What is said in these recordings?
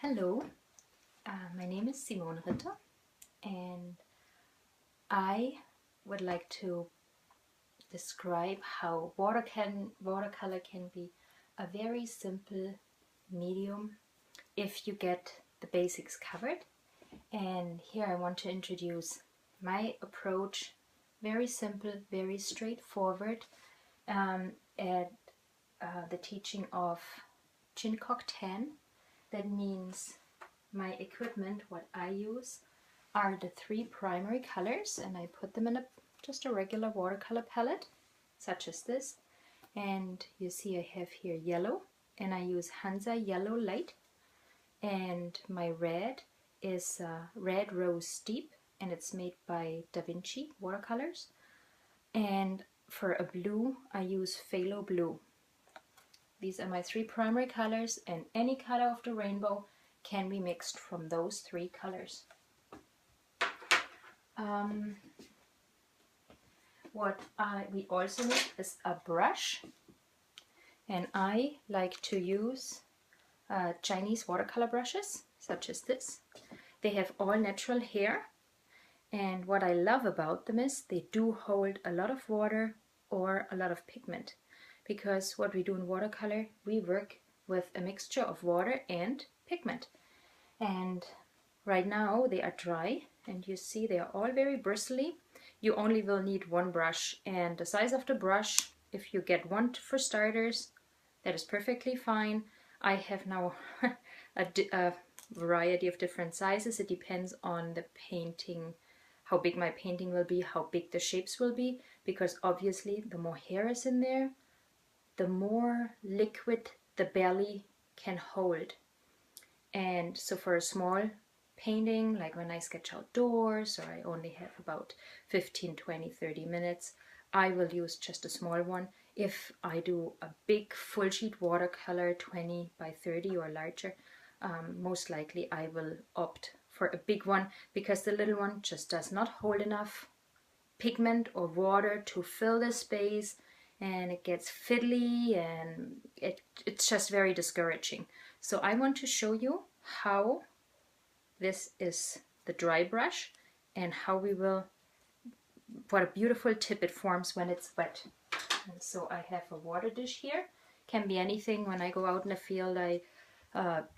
Hello, my name is Simone Ritter and I would like to describe how watercolor can be a very simple medium if you get the basics covered. And here I want to introduce my approach, very simple, very straightforward, at the teaching of Chincock 10. That means my equipment, what I use, are the three primary colors, and I put them in just a regular watercolor palette, such as this. And you see I have here yellow, and I use Hansa Yellow Light. And my red is Red Rose Deep, and it's made by Vinci Watercolors. And for a blue, I use Phthalo Blue. These are my three primary colors, and any color of the rainbow can be mixed from those three colors. What we also need is a brush, and I like to use Chinese watercolor brushes, such as this. They have all natural hair, and what I love about them is they do hold a lot of water or a lot of pigment. Because what we do in watercolor, we work with a mixture of water and pigment. And right now they are dry, and you see they are all very bristly. You only will need one brush, and the size of the brush, if you get one for starters, that is perfectly fine. I have now a variety of different sizes. It depends on the painting, how big my painting will be, how big the shapes will be, because obviously the more hair is in there, the more liquid the belly can hold. And so for a small painting, like when I sketch outdoors, or I only have about 15, 20, 30 minutes, I will use just a small one. If I do a big full sheet watercolor, 20 by 30 or larger, most likely I will opt for a big one, because the little one just does not hold enough pigment or water to fill the space, and it gets fiddly, and it's just very discouraging. So I want to show you how this is the dry brush, and how what a beautiful tip it forms when it's wet. And so I have a water dish here. Can be anything. When I go out in the field, I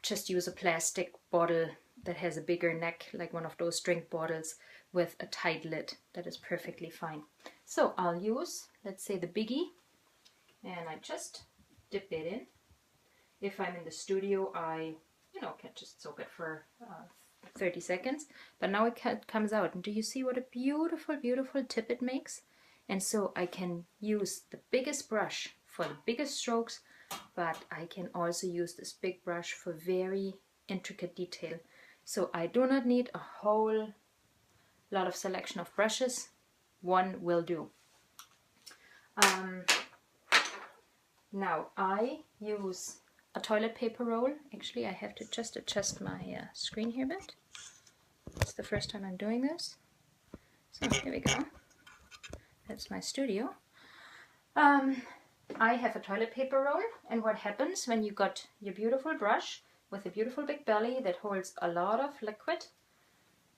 just use a plastic bottle that has a bigger neck, like one of those drink bottles with a tight lid. That is perfectly fine. So I'll use, let's say, the biggie, and I just dip it in. If I'm in the studio, I can just soak it for 30 seconds, but now it comes out, and do you see what a beautiful, beautiful tip it makes? And so I can use the biggest brush for the biggest strokes, but I can also use this big brush for very intricate detail. So I do not need a whole lot of selection of brushes. One will do. Now I use a toilet paper roll. Actually, I have to just adjust my screen here a bit. It's the first time I'm doing this. So here we go. That's my studio. I have a toilet paper roll, and what happens when you got your beautiful brush with a beautiful big belly that holds a lot of liquid,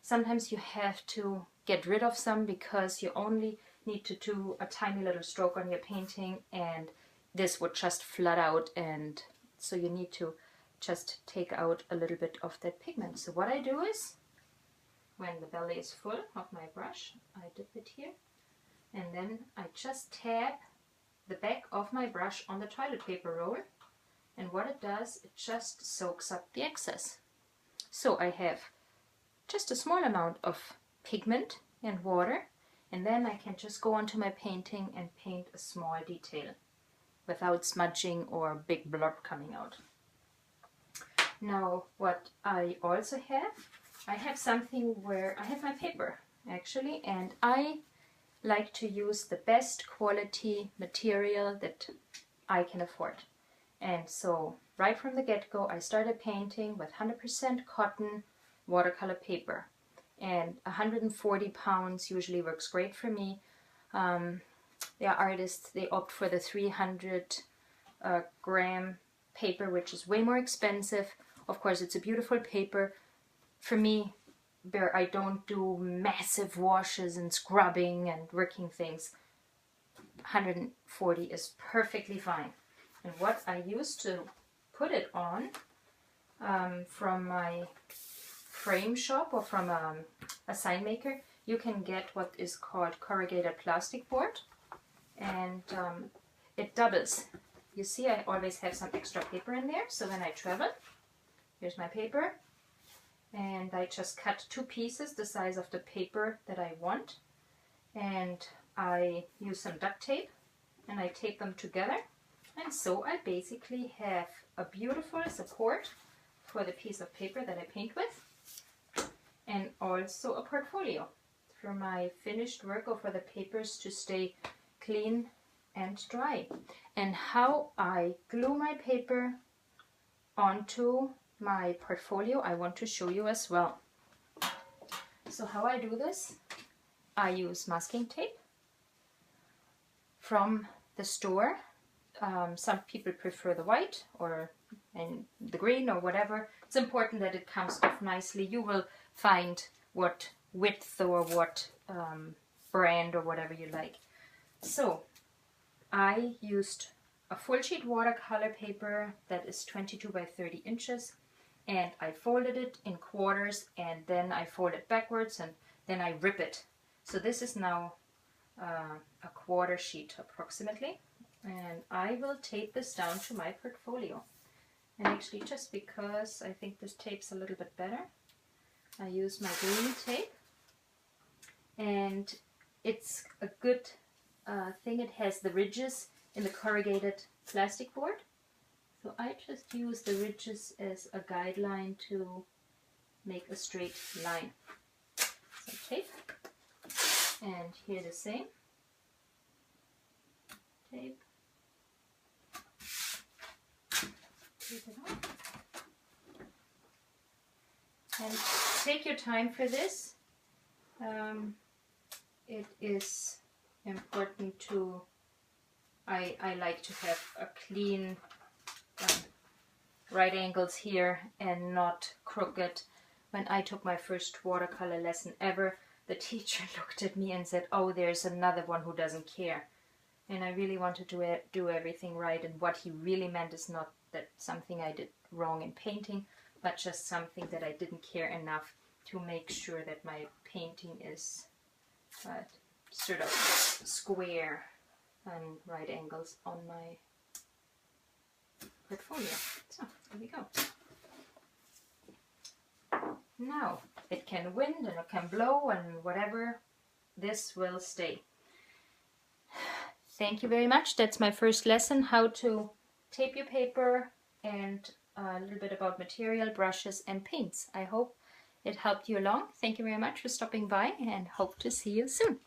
sometimes you have to get rid of some because you only need to do a tiny little stroke on your painting, and this would just flood out, and so you need to just take out a little bit of that pigment. So what I do is, when the belly is full of my brush, I dip it here, and then I just tap the back of my brush on the toilet paper roll, and what it does, it just soaks up the excess. So I have just a small amount of pigment and water, and then I can just go onto my painting and paint a small detail without smudging or big blurb coming out. Now what I also have, I have something where I have my paper actually, and I like to use the best quality material that I can afford. And so right from the get-go, I started painting with 100% cotton watercolor paper, and 140 pounds usually works great for me. There are artists, they opt for the 300 gram paper, which is way more expensive, Of course, it's a beautiful paper. For me, where I don't do massive washes and scrubbing and working things, 140 is perfectly fine. And what I use to put it on from my frame shop or from a sign maker, you can get what is called corrugated plastic board, and it doubles. You see, I always have some extra paper in there, so when I travel, here's my paper, and I just cut 2 pieces the size of the paper that I want, and I use some duct tape and I tape them together, and so I basically have a beautiful support for the piece of paper that I paint with, and also a portfolio for my finished work or for the papers to stay clean and dry. And how I glue my paper onto my portfolio, I want to show you as well. So how I do this, I use masking tape from the store. Some people prefer the white or and the green or whatever. It's important that it comes off nicely. You will find what width or what brand or whatever you like. So I used a full sheet watercolor paper that is 22 by 30 inches, and I folded it in quarters, and then I fold it backwards, and then I rip it. So this is now a quarter sheet approximately, and I will tape this down to my portfolio. And actually, just because I think this tape's a little bit better, I use my green tape, and it's a good thing. It has the ridges in the corrugated plastic board, so I just use the ridges as a guideline to make a straight line. So tape, and here the same tape. Tape it on. And take your time for this. It is important to, I like to have a clean right angles here and not crooked. When I took my first watercolor lesson ever, the teacher looked at me and said, "Oh, there's another one who doesn't care." And I really wanted to do everything right, and what he really meant is not that something I did wrong in painting, but just something that I didn't care enough to make sure that my painting is sort of square and right angles on my portfolio. So there we go. Now it can wind and it can blow and whatever, this will stay. Thank you very much. That's my first lesson, how to tape your paper, and a little bit about material, brushes and paints. I hope it helped you along. Thank you very much for stopping by, and hope to see you soon.